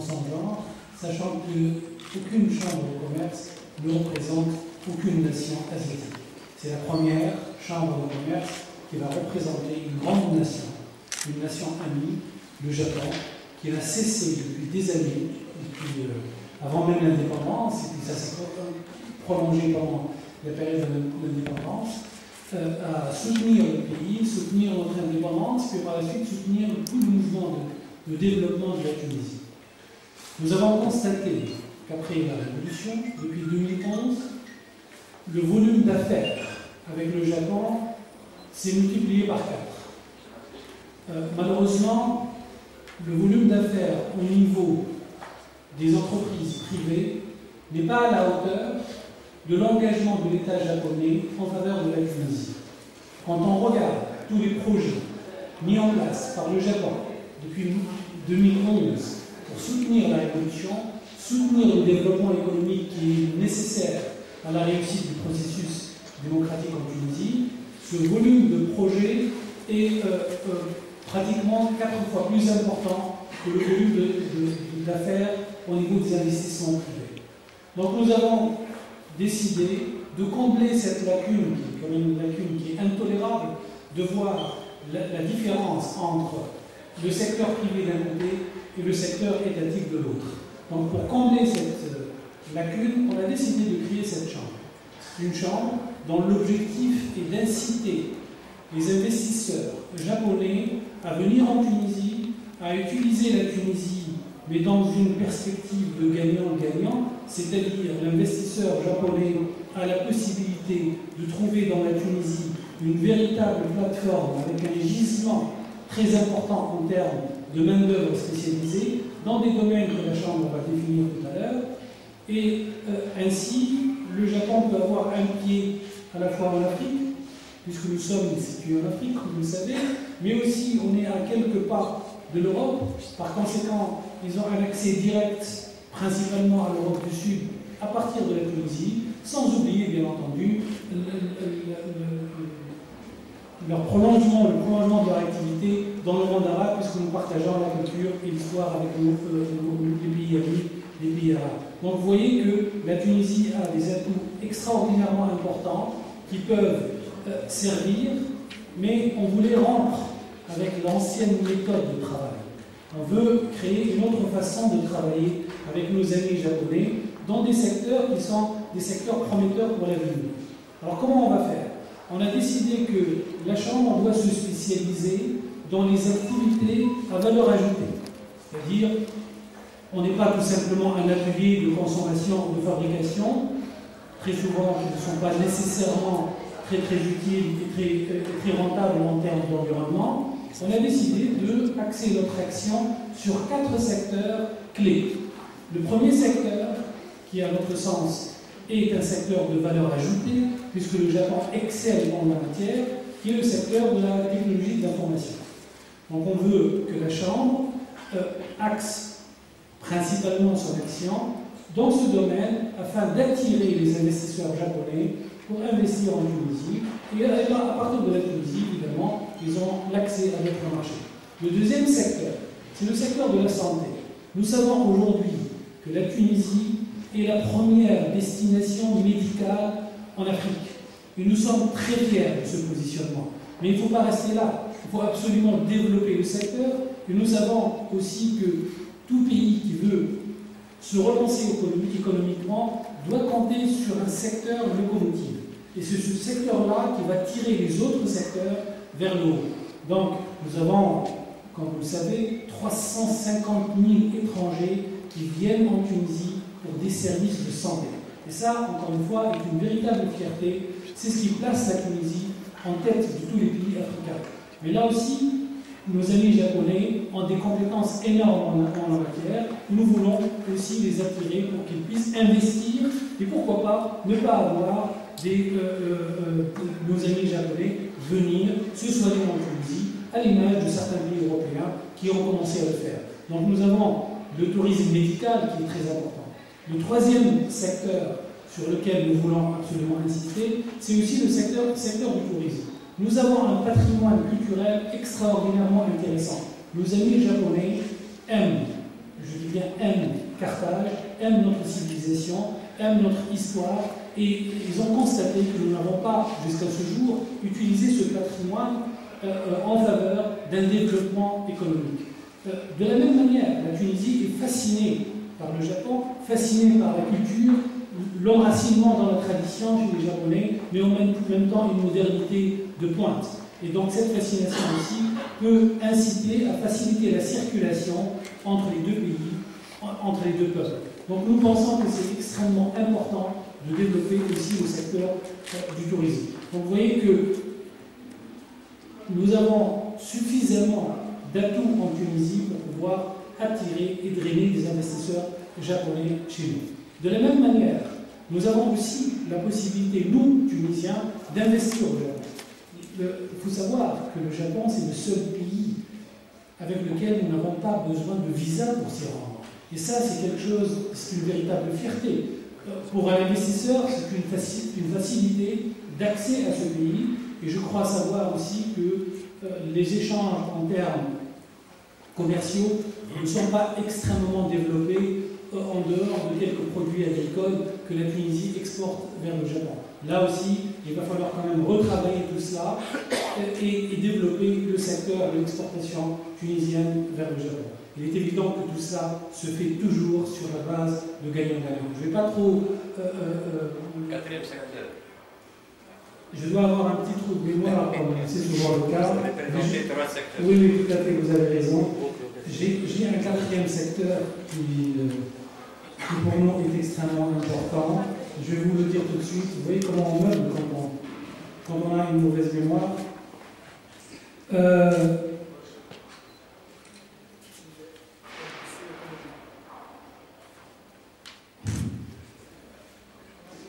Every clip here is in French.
son genre, sachant qu'aucune chambre de commerce ne représente aucune nation asiatique. C'est la première chambre de commerce qui va représenter une grande nation, une nation amie, le Japon, qui n'a cessé depuis des années, depuis avant même l'indépendance, et puis ça s'est prolongé pendant la période de l'indépendance, à soutenir le pays, soutenir notre indépendance, puis par la suite soutenir tout le mouvement de développement de la Tunisie. Nous avons constaté qu'après la Révolution, depuis 2011, le volume d'affaires avec le Japon s'est multiplié par 4. Malheureusement, le volume d'affaires au niveau des entreprises privées n'est pas à la hauteur de l'engagement de l'État japonais en faveur de la Tunisie. Quand on regarde tous les projets mis en place par le Japon depuis 2011 pour soutenir la révolution, soutenir le développement économique qui est nécessaire à la réussite du processus démocratique en Tunisie, ce volume de projets est pratiquement 4 fois plus important que le volume d'affaires au niveau des investissements privés. Donc nous avons décidé de combler cette lacune, qui est quand même une lacune qui est intolérable, de voir la différence entre le secteur privé d'un côté et le secteur étatique de l'autre. Donc pour combler cette lacune, on a décidé de créer cette chambre. Une chambre dont l'objectif est d'inciter les investisseurs japonais à venir en Tunisie, à utiliser la Tunisie, mais dans une perspective de gagnant-gagnant, c'est-à-dire l'investisseur japonais a la possibilité de trouver dans la Tunisie une véritable plateforme avec un gisement très important en termes de main-d'œuvre spécialisée dans des domaines que la Chambre va définir tout à l'heure. Et ainsi, le Japon peut avoir un pied à la fois en Afrique, puisque nous sommes situés en Afrique, comme vous le savez, mais aussi on est à quelques pas de l'Europe. Par conséquent, ils ont un accès direct, principalement à l'Europe du Sud, à partir de la Tunisie, sans oublier, bien entendu, le prolongement de leur activité dans le monde arabe, puisque nous partageons la culture et l'histoire avec les pays amis, les pays arabes. Donc vous voyez que la Tunisie a des atouts extraordinairement importants qui peuvent servir, mais on voulait rompre avec l'ancienne méthode de travail. On veut créer une autre façon de travailler avec nos amis japonais dans des secteurs qui sont des secteurs prometteurs pour l'avenir. Alors comment on va faire? On a décidé que la Chambre doit se spécialiser dans les activités à valeur ajoutée. C'est-à-dire, on n'est pas tout simplement un atelier de consommation ou de fabrication, très souvent qui ne sont pas nécessairement très utiles et très rentables en termes d'environnement. On a décidé d'axer notre action sur 4 secteurs clés. Le premier secteur, qui à notre sens est un secteur de valeur ajoutée, puisque le Japon excelle en la matière, qui est le secteur de la technologie de l'information. Donc on veut que la Chambre axe principalement son action dans ce domaine afin d'attirer les investisseurs japonais pour investir en Tunisie. Et à partir de la Tunisie, évidemment, ils ont l'accès à notre marché. Le deuxième secteur, c'est le secteur de la santé. Nous savons aujourd'hui que la Tunisie est la première destination médicale en Afrique. Et nous sommes très fiers de ce positionnement. Mais il ne faut pas rester là. Il faut absolument développer le secteur. Et nous savons aussi que tout pays qui veut se relancer économiquement doit compter sur un secteur locomotive. Et c'est ce secteur-là qui va tirer les autres secteurs vers le haut. Donc, nous avons, comme vous le savez, 350 000 étrangers qui viennent en Tunisie pour des services de santé. Et ça, encore une fois, est une véritable fierté. C'est ce qui place la Tunisie en tête de tous les pays africains. Mais là aussi, nos amis japonais ont des compétences énormes en la matière. Nous voulons aussi les attirer pour qu'ils puissent investir et pourquoi pas ne pas avoir nos amis japonais venir se soigner en Tunisie, à l'image de certains pays européens qui ont commencé à le faire. Donc nous avons le tourisme médical qui est très important. Le troisième secteur sur lequel nous voulons absolument insister, c'est aussi le secteur du tourisme. Nous avons un patrimoine culturel extraordinairement intéressant. Nos amis japonais aiment je dis bien aiment Carthage, aiment notre civilisation, aiment notre histoire, et ils ont constaté que nous n'avons pas, jusqu'à ce jour, utilisé ce patrimoine en faveur d'un développement économique. De la même manière, la Tunisie est fascinée par le Japon, fascinée par la culture, l'enracinement dans la tradition chez les Japonais, mais en même temps une modernité de pointe. Et donc cette fascination aussi peut inciter à faciliter la circulation entre les deux pays, entre les deux peuples. Donc nous pensons que c'est extrêmement important de développer aussi le secteur du tourisme. Donc vous voyez que nous avons suffisamment d'atouts en Tunisie pour pouvoir attirer et drainer des investisseurs japonais chez nous. De la même manière, nous avons aussi la possibilité, nous, Tunisiens, d'investir au Japon. Il faut savoir que le Japon, c'est le seul pays avec lequel nous n'avons pas besoin de visa pour s'y rendre. Et ça, c'est quelque chose, c'est une véritable fierté. Pour un investisseur, c'est une facilité d'accès à ce pays. Et je crois savoir aussi que les échanges en termes commerciaux ne sont pas extrêmement développés en dehors de quelques produits agricoles que la Tunisie exporte vers le Japon. Là aussi, il va falloir quand même retravailler tout cela et développer le secteur de l'exportation tunisienne vers le Japon. Il est évident que tout ça se fait toujours sur la base de gagnant-gagnant. Je ne vais pas trop... Quatrième secteur. Je dois avoir un petit trou de mémoire, comme c'est toujours le cas. Oui, oui, tout à fait, vous avez raison. J'ai un quatrième secteur qui pour nous est extrêmement important. Je vais vous le dire tout de suite. Vous voyez comment on meuble quand on a une mauvaise mémoire.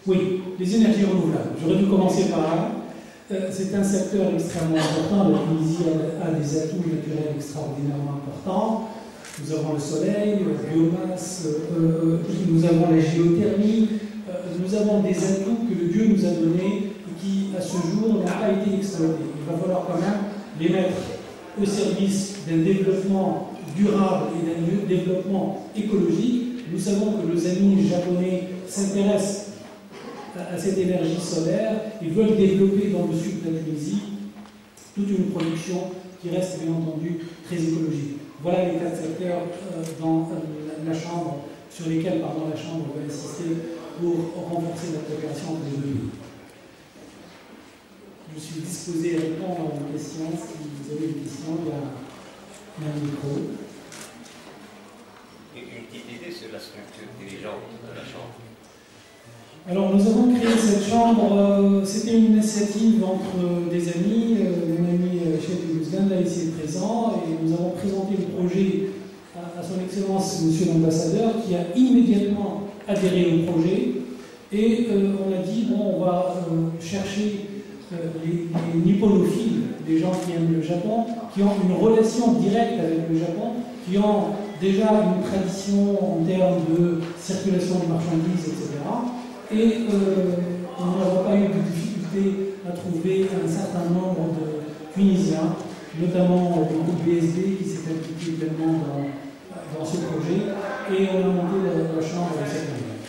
Oui, les énergies renouvelables. J'aurais dû commencer par là. C'est un secteur extrêmement important. La Tunisie a des atouts naturels extraordinairement importants. Nous avons le soleil, la biomasse, nous avons la géothermie, nous avons des atouts que le Dieu nous a donnés et qui, à ce jour, n'ont pas été exploités. Il va falloir quand même les mettre au service d'un développement durable et d'un développement écologique. Nous savons que nos amis japonais s'intéressent à cette énergie solaire. Ils veulent développer dans le sud de la Tunisie toute une production qui reste bien entendu très écologique. Voilà les 4 secteurs dans la Chambre, sur lesquels la Chambre va insister pour renforcer la coopération entre les deux pays. Je suis disposé à répondre à vos questions. Si vous avez des questions, il y a un micro. Une petite idée sur la structure dirigeante de la Chambre. Alors nous avons créé cette chambre, c'était une initiative entre des amis, mon ami Cheikh Youzgan là ici est présent, et nous avons présenté le projet à son Excellence Monsieur l'Ambassadeur qui a immédiatement adhéré au projet, et on a dit bon, on va chercher les nipponophiles, les gens qui aiment le Japon, qui ont une relation directe avec le Japon, qui ont déjà une tradition en termes de circulation de marchandises, etc. Et nous n'avons pas eu de difficulté à trouver un certain nombre de Tunisiens, notamment le groupe BSD qui s'est impliqué pleinement dans ce projet, et on a monté la chambre de cette manière.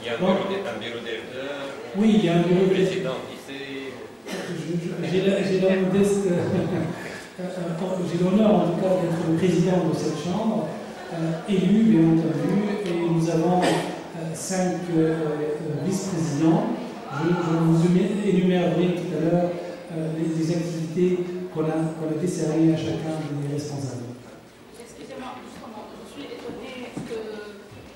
Il y a un bureau d'électeurs. Oui, il y a un bureau président ici. J'ai la modeste. J'ai l'honneur en tout cas d'être le président de cette chambre, élu bien entendu, et nous avons 5 vice-présidents. Je vous énumérerai tout à l'heure les activités qu'on a décernées à chacun des responsables. Excusez-moi, justement, je suis étonnée que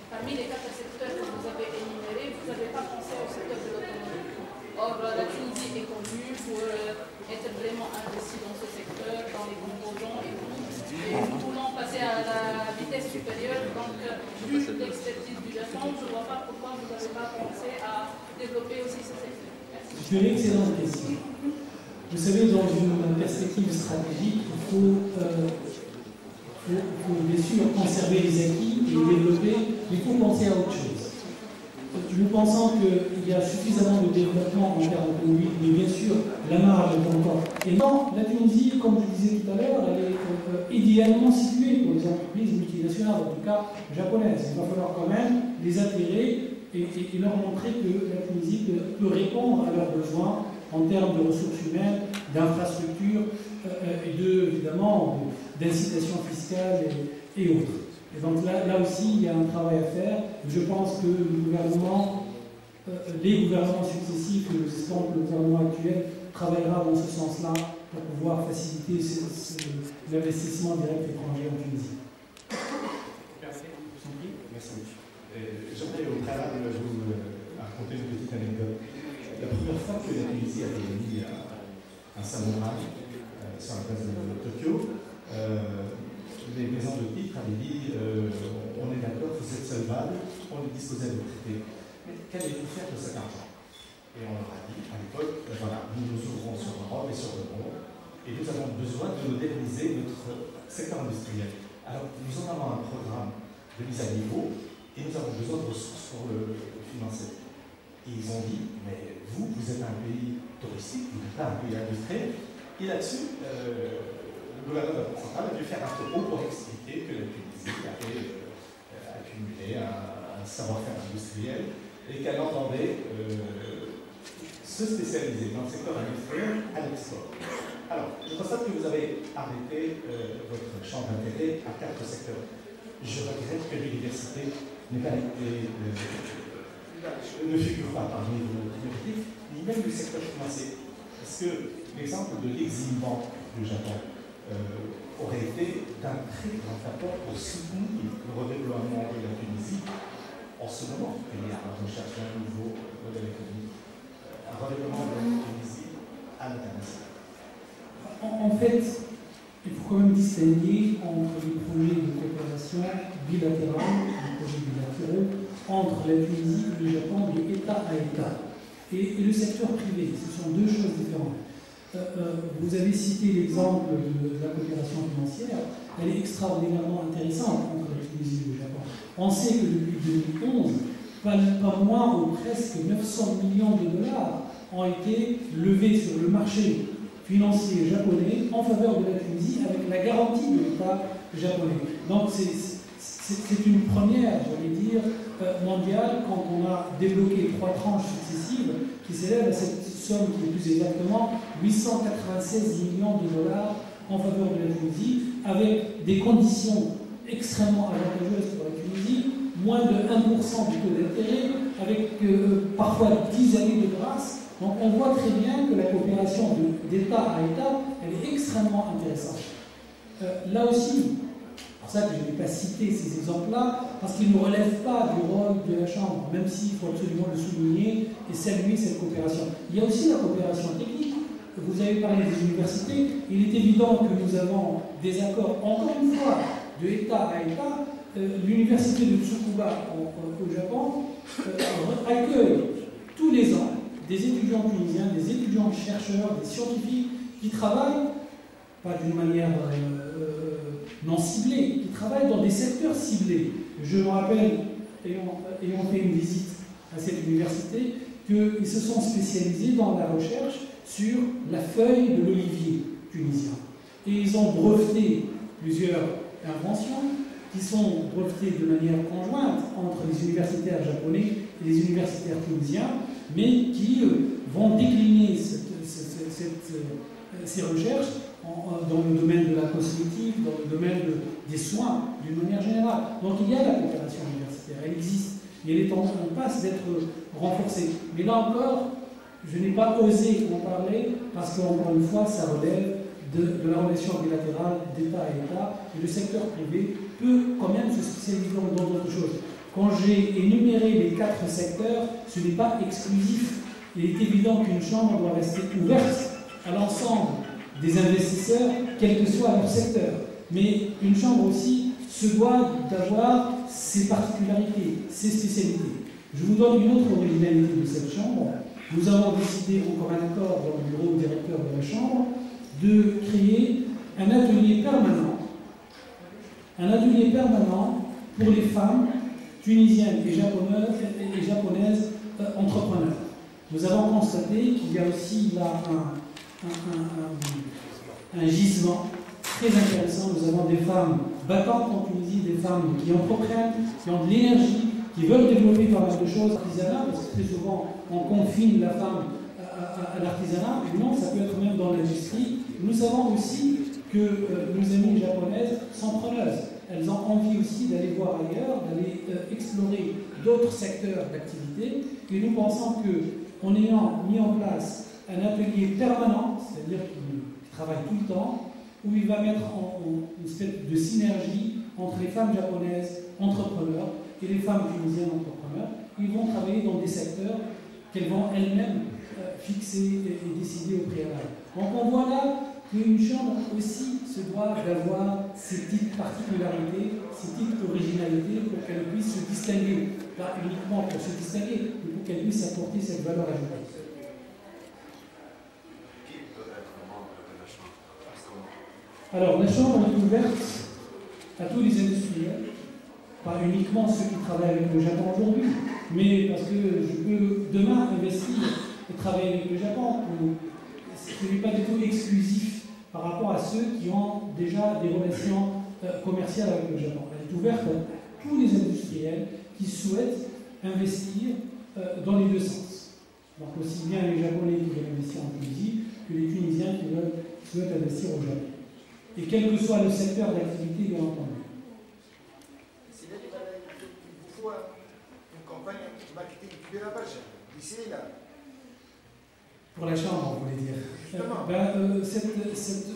parmi les 4 secteurs que vous avez énumérés, vous n'avez pas pensé au secteur de l'automobile. Or, la Tunisie est connue pour être vraiment investie dans ce secteur, dans les composants et tout. Et nous voulons passer à la vitesse supérieure, donc vu l'expertise du Japon, je ne vois pas pourquoi vous n'avez pas pensé à développer aussi ce secteur. Merci. C'est une excellente question. Vous savez, dans une perspective stratégique, il faut bien sûr conserver les acquis et les développer, mais il faut penser à autre chose. nous pensons qu'il y a suffisamment de développement en termes économiques, mais bien sûr, la marge est encore énorme. La Tunisie, comme je disais tout à l'heure, elle est idéalement située pour les entreprises multinationales, en tout cas japonaises. Il va falloir quand même les attirer et leur montrer que la Tunisie peut répondre à leurs besoins en termes de ressources humaines, d'infrastructures et évidemment d'incitation fiscale et autres. Et donc là aussi, il y a un travail à faire. Je pense que les gouvernements successifs, et nous espérons que le gouvernement actuel travaillera dans ce sens-là pour pouvoir faciliter l'investissement direct étranger en Tunisie. Merci. J'aimerais au préalable vous raconter une petite anecdote. La première fois que la Tunisie a réuni un samouraï sur la place de Tokyo, les maisons de titre avaient dit on est d'accord, vous êtes solvable, on est disposé à vous traiter. Mais qu'allez-vous faire de cet argent? Et on leur a dit à l'époque voilà, nous nous ouvrons sur l'Europe et sur le monde, et nous avons besoin de moderniser notre secteur industriel. Alors nous en avons un programme de mise à niveau, et nous avons besoin de ressources pour le financer. Et ils ont dit mais vous êtes un pays touristique, vous n'êtes pas un pays industriel. Et là-dessus, le gouvernement central a dû faire un topo pour expliquer que la Tunisie avait accumulé un savoir-faire industriel et qu'elle entendait se spécialiser dans le secteur industriel à l'export. Alors, je constate que vous avez arrêté votre champ d'intérêt à 4 secteurs. Je regrette que l'université n'ait pas été, ne figure pas parmi vos priorités, ni même le secteur financier. Parce que l'exemple de l'Exim Bank du Japon aurait été d'un très grand apport pour soutenir le redéploiement de la Tunisie en ce moment. Il y a la recherche d'un nouveau modèle économique, un redéploiement de la Tunisie à l'international. En fait, il faut quand même distinguer entre les projets de coopération bilatérale, les projets bilatéraux, entre la Tunisie et le Japon, de État à État, et le secteur privé. Ce sont deux choses différentes. Vous avez cité l'exemple de la coopération financière. Elle est extraordinairement intéressante entre la Tunisie et le Japon. On sait que depuis 2011, pas moins ou presque 900 millions de dollars ont été levés sur le marché financier japonais en faveur de la Tunisie avec la garantie de l'État japonais. Donc c'est une première, j'allais dire, mondiale quand on a débloqué 3 tranches successives qui s'élèvent à cette somme qui est plus exactement 896 millions de dollars en faveur de la Tunisie avec des conditions extrêmement avantageuses pour la Tunisie, moins de 1% du taux d'intérêt, avec parfois 10 années de grâce. Donc on voit très bien que la coopération d'État à État, elle est extrêmement intéressante. Là aussi, c'est pour ça que je n'ai pas cité ces exemples-là, parce qu'ils ne relèvent pas du rôle de la Chambre, même s'il faut absolument le souligner et saluer cette coopération. Il y a aussi la coopération technique. Vous avez parlé des universités. Il est évident que nous avons des accords, encore une fois, de État à État. L'université de Tsukuba au Japon accueille tous les ans des étudiants tunisiens, des étudiants chercheurs, des scientifiques qui travaillent, pas d'une manière non ciblée, qui travaillent dans des secteurs ciblés. Je me rappelle, ayant fait une visite à cette université, qu'ils se sont spécialisés dans la recherche sur la feuille de l'olivier tunisien. Et ils ont breveté plusieurs inventions qui sont brevetées de manière conjointe entre les universitaires japonais et les universitaires tunisiens, mais qui vont décliner ces recherches dans le domaine de la cosmétique, dans le domaine des soins, d'une manière générale. Donc il y a la coopération universitaire, elle existe, et elle est en passe d'être renforcée. Mais là encore, je n'ai pas osé en parler, parce qu'encore une fois, ça relève de la relation bilatérale d'État à État, et le secteur privé peut quand même se spécialiser dans d'autres choses. Quand j'ai énuméré les 4 secteurs, ce n'est pas exclusif. Il est évident qu'une chambre doit rester ouverte à l'ensemble des investisseurs, quel que soit leur secteur. Mais une chambre aussi se doit d'avoir ses particularités, ses spécialités. Je vous donne une autre originalité de cette chambre. Nous avons décidé, en commun accord dans le bureau directeur de la chambre, de créer un atelier permanent pour les femmes tunisiennes et japonaises entrepreneurs. Nous avons constaté qu'il y a aussi là un gisement très intéressant. Nous avons des femmes battantes en Tunisie, des femmes qui entreprennent, qui ont de l'énergie, qui veulent développer pas mal de choses artisanales, parce que très souvent on confine la femme à l'artisanat, mais non, ça peut être même dans l'industrie. Nous savons aussi que nos amies japonaises sont preneuses. Elles ont envie aussi d'aller voir ailleurs, d'aller explorer d'autres secteurs d'activité, et nous pensons qu'en ayant mis en place un atelier permanent, c'est-à-dire qu'il travaille tout le temps, où il va mettre en une espèce de synergie entre les femmes japonaises entrepreneurs et les femmes tunisiennes entrepreneurs. Ils vont travailler dans des secteurs qu'elles vont elles-mêmes fixer et décider au préalable. Donc on voit là qu'une chambre aussi se doit d'avoir ces petites particularités, ces petites originalités pour qu'elle puisse se distinguer. Pas uniquement pour se distinguer, mais pour qu'elle puisse apporter cette valeur ajoutée. Alors, la chambre est ouverte à tous les industriels, pas uniquement ceux qui travaillent avec le Japon aujourd'hui, mais parce que je peux demain investir et travailler avec le Japon. Ce n'est pas du tout exclusif par rapport à ceux qui ont déjà des relations commerciales avec le Japon. Elle est ouverte à tous les industriels qui souhaitent investir dans les deux sens. Donc aussi bien les Japonais qui veulent investir en Tunisie que les Tunisiens qui souhaitent investir au Japon. Et quel que soit le secteur d'activité, bien entendu. C'est-à-dire qu'il faut une campagne marketing plus rapide, d'ici là. Pour la chambre, vous voulez dire.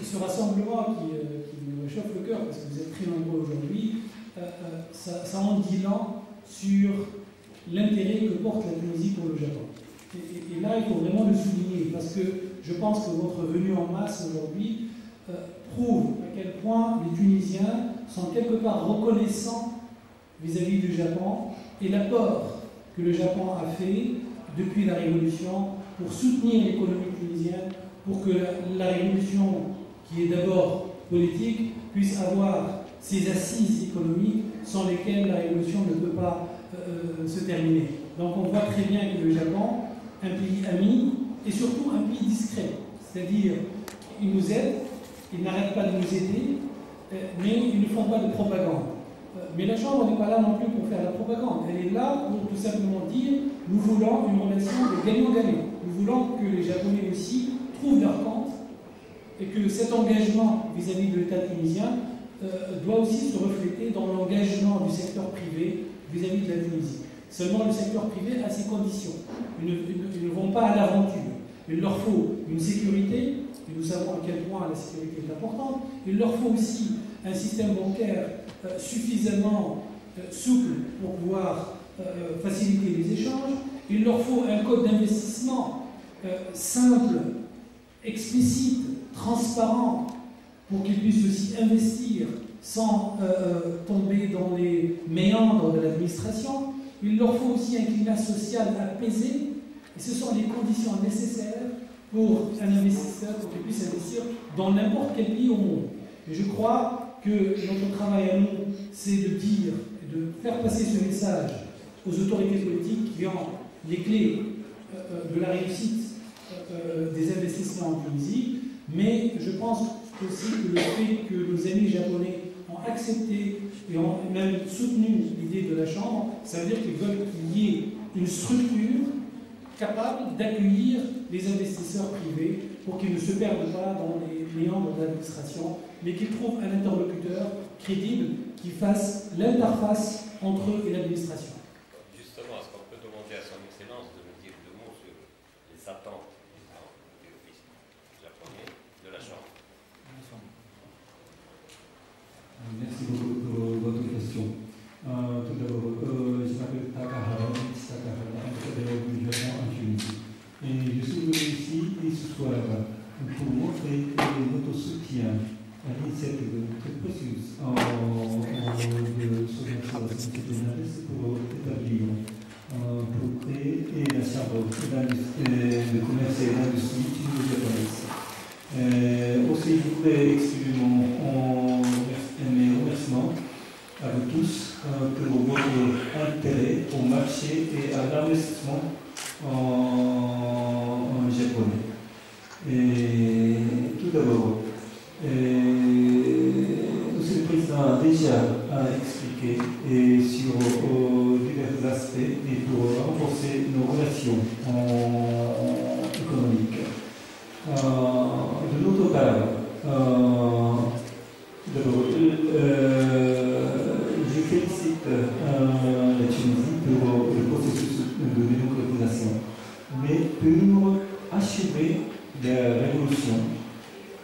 Ce rassemblement qui me chauffe le cœur, parce que vous êtes très nombreux aujourd'hui, ça en dit long sur l'intérêt que porte la Tunisie pour le Japon. Et là, il faut vraiment le souligner, parce que je pense que votre venue en masse aujourd'hui prouve à quel point les Tunisiens sont quelque part reconnaissants vis-à-vis du Japon et l'apport que le Japon a fait depuis la Révolution pour soutenir l'économie tunisienne, pour que la Révolution, qui est d'abord politique, puisse avoir ses assises économiques sans lesquelles la Révolution ne peut pas se terminer. Donc on voit très bien que le Japon, un pays ami, et surtout un pays discret, c'est-à-dire il nous aide, ils n'arrêtent pas de nous aider, mais ils ne font pas de propagande. Mais la Chambre n'est pas là non plus pour faire la propagande. Elle est là pour tout simplement dire nous voulons une relation de gagnant-gagnant. Nous voulons que les Japonais aussi trouvent leur compte et que cet engagement vis-à-vis de l'État tunisien doit aussi se refléter dans l'engagement du secteur privé vis-à-vis de la Tunisie. Seulement le secteur privé a ses conditions. Ils ne vont pas à l'aventure. Il leur faut une sécurité. Et nous savons à quel point la sécurité est importante. Il leur faut aussi un système bancaire suffisamment souple pour pouvoir faciliter les échanges. Il leur faut un code d'investissement simple, explicite, transparent, pour qu'ils puissent aussi investir sans tomber dans les méandres de l'administration. Il leur faut aussi un climat social apaisé. Et ce sont les conditions nécessaires pour un investisseur, pour qu'il puisse investir dans n'importe quel pays au monde. Et je crois que notre travail à nous, c'est de dire, de faire passer ce message aux autorités politiques qui ont les clés de la réussite des investissements en Tunisie. Mais je pense aussi que le fait que nos amis japonais ont accepté et ont même soutenu l'idée de la Chambre, ça veut dire qu'ils veulent qu'il y ait une structure capable d'accueillir les investisseurs privés pour qu'ils ne se perdent pas dans les méandres de l'administration, mais qu'ils trouvent un interlocuteur crédible qui fasse l'interface entre eux et l'administration. Justement, est-ce qu'on peut demander à son Excellence de nous dire deux mots sur les attentes du office japonais de la Chambre? Merci beaucoup pour votre question. Tout d'abord, je m'appelle Takahara, ambassadeur du Japon en Tunisie. Et je suis venu ici ce soir pour montrer que notre soutien à l'initiative très précieuse de journaliste pour établir, pour créer la chambre de commerce et d'industrie tunisienne-japonaise. Aussi, je voudrais exprimer mes remerciements à vous tous pour votre intérêt au marché et à l'investissement en japonais. Et tout d'abord, Monsieur le Président a déjà expliqué sur divers aspects et pour renforcer nos relations économiques. De notre part, d'abord, je félicite la Tunisie pour le processus de démocratisation. Mais pour achever la révolution,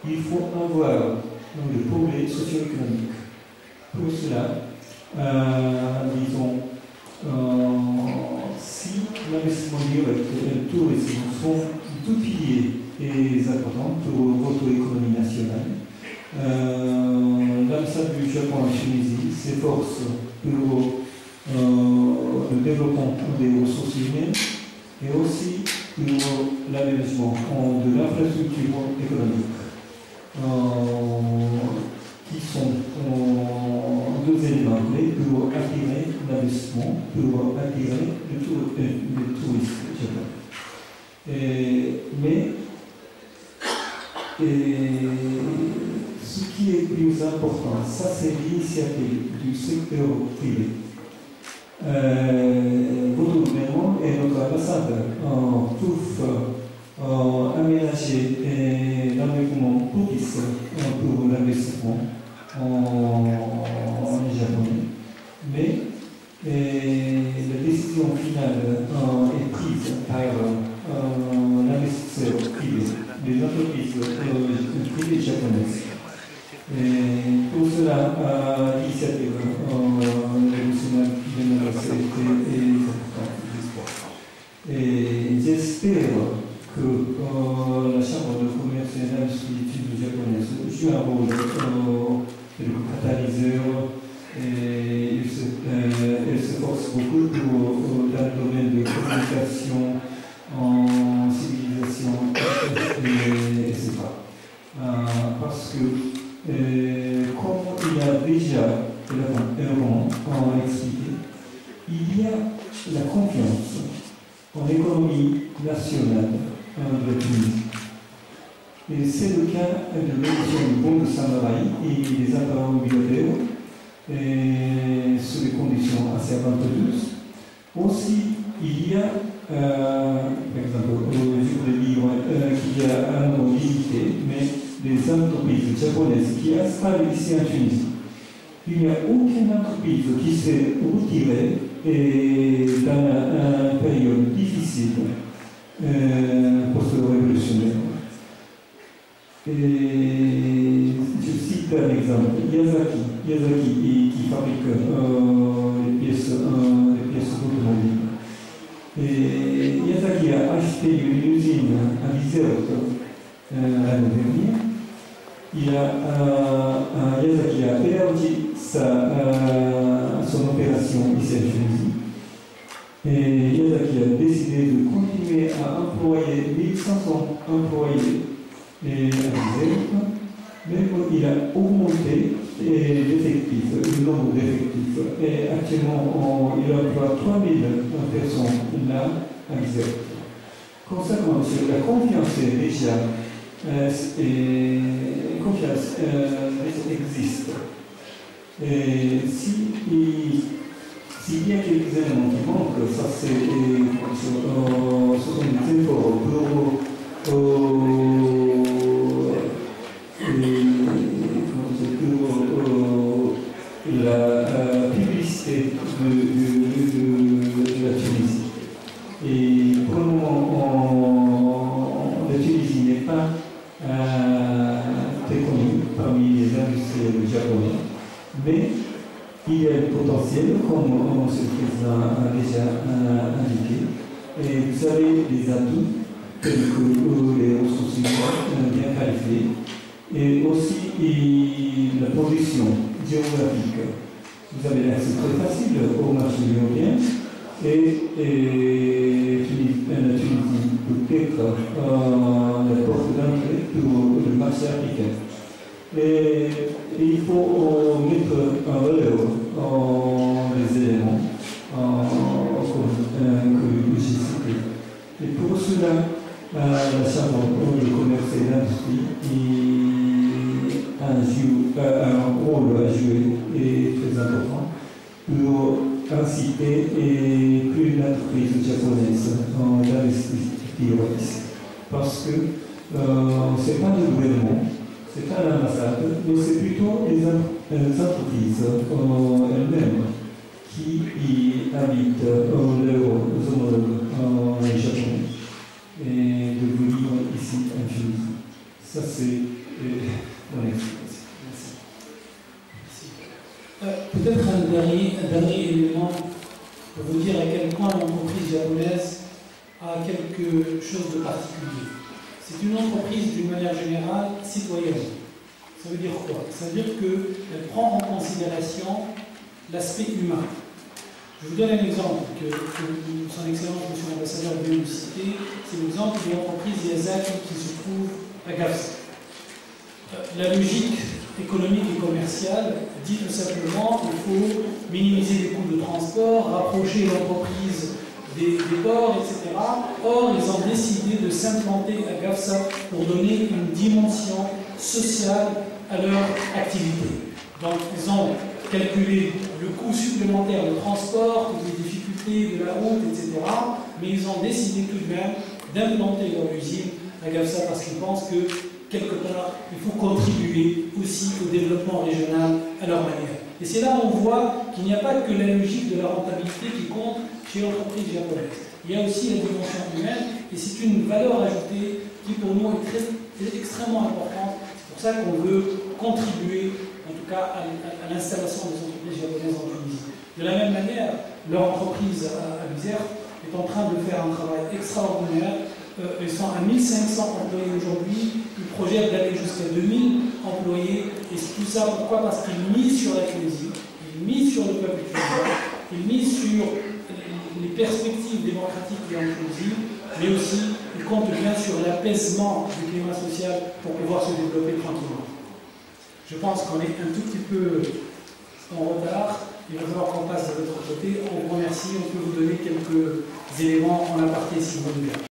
il faut avoir le progrès socio-économique. Pour cela, disons, si l'investissement direct et le tourisme sont deux piliers importants pour votre économie nationale, l'ambassade du Japon en Tunisie s'efforce pour le développement des ressources humaines et aussi pour l'aménagement de l'infrastructure économique, qui sont deux éléments clés pour attirer l'investissement, pour attirer le tourisme japonais. Mais ce qui est plus important, ça c'est l'initiative du secteur privé. Votre gouvernement et notre ambassade peuvent aménager l'environnement propice pour l'investissement en japonais. Mais la décision finale est prise par l'investisseur privé, les entreprises privées japonaises. Pour cela, l'initiative nationale est importante. J'espère que la Chambre de commerce et d'industrie japonaise joue un rôle de catalyseur et elle s'efforce beaucoup dans le domaine de communication, en civilisation, etc. Parce que, comme il y a déjà expliqué, il y a la confiance en l'économie nationale de la Tunisie. Et c'est le cas de l'émission du Bon de Saint-Marie et des appareils bilatéraux sous des conditions assez avantageuses. Aussi, il y a, par exemple, je voulais dire qu'il y a un nombre limité, mais des entreprises japonaises qui installent ici en Tunisie. Il n'y a aucune entreprise qui s'est retirée dans une période difficile post-révolutionnaire. Je cite un exemple, Yazaki qui fabrique les pièces automobiles. Yazaki a acheté une usine à Bizerte l'année dernière. Yazaki a élargi son opération ici à Tunisie. Et Yazaki a décidé de continuer à employer 1500 employés à Bizerte, mais il a augmenté l'effectif, le nombre d'effectifs. Et actuellement, il emploie 3000 personnes là à Bizerte. Concernant la confiance déjà, confiance existe. S'il y a quelques éléments qui manquent, ça ce sont des efforts pour la publicité de la Tunisie. Et pour le moment, la Tunisie n'est pas très connue parmi les industriels japonais, mais il y a le potentiel, comme M. le Président a déjà indiqué, et vous avez des atouts tels que les ressources humaines bien qualifiées, et aussi la position géographique. Vous avez l'accès très facile au marché européen, et la Tunisie peut être la porte d'entrée pour le marché africain. Et il faut mettre en valeur les éléments cela, la Chambre de commerce et d'industrie a un rôle à jouer et très important pour inciter et plus d'entreprises japonaises d'investir ici. Parce que ce n'est pas le gouvernement, c'est pas l'ambassade, mais c'est plutôt les entreprises elles-mêmes qui y invitent leurs homologues japonais et de venir ici en Tunisie. Ça, c'est mon explication. Peut-être un dernier élément pour vous dire à quel point l'entreprise japonaise a quelque chose de particulier. C'est une entreprise d'une manière générale citoyenne. Ça veut dire quoi? Ça veut dire qu'elle prend en considération l'aspect humain. Je vous donne un exemple que son Excellence, M. l'ambassadeur, vient de citer. C'est l'exemple de l'entreprise Yazaki qui se trouve à Gafsa. La logique économique et commerciale dit tout simplement qu'il faut minimiser les coûts de transport, rapprocher l'entreprise des ports, etc. Or, ils ont décidé de s'implanter à Gafsa pour donner une dimension sociale à leur activité. Donc, ils ont calculé le coût supplémentaire de transport, toutes les difficultés de la route, etc. Mais ils ont décidé tout de même d'implanter leur usine à Gafsa parce qu'ils pensent que quelque part, il faut contribuer aussi au développement régional à leur manière. Et c'est là où on voit qu'il n'y a pas que la logique de la rentabilité qui compte chez l'entreprise japonaise. Il y a aussi la dimension humaine, et c'est une valeur ajoutée qui pour nous est extrêmement importante. C'est pour ça qu'on veut contribuer, en tout cas, à l'installation des entreprises japonaises en Tunisie. De la même manière, leur entreprise à Bizerte est en train de faire un travail extraordinaire. Ils sont à 1500 employés aujourd'hui, ils projettent d'aller jusqu'à 2000 employés, et tout ça pourquoi? Parce qu'ils misent sur la Tunisie, ils misent sur le peuple tunisien, ils misent sur les perspectives démocratiques qui en Tunisie, mais aussi ils comptent bien sur l'apaisement du climat social pour pouvoir se développer tranquillement. Je pense qu'on est un tout petit peu en retard, il va falloir qu'on passe de l'autre côté. On vous remercie, on peut vous donner quelques éléments en aparté si vous voulez.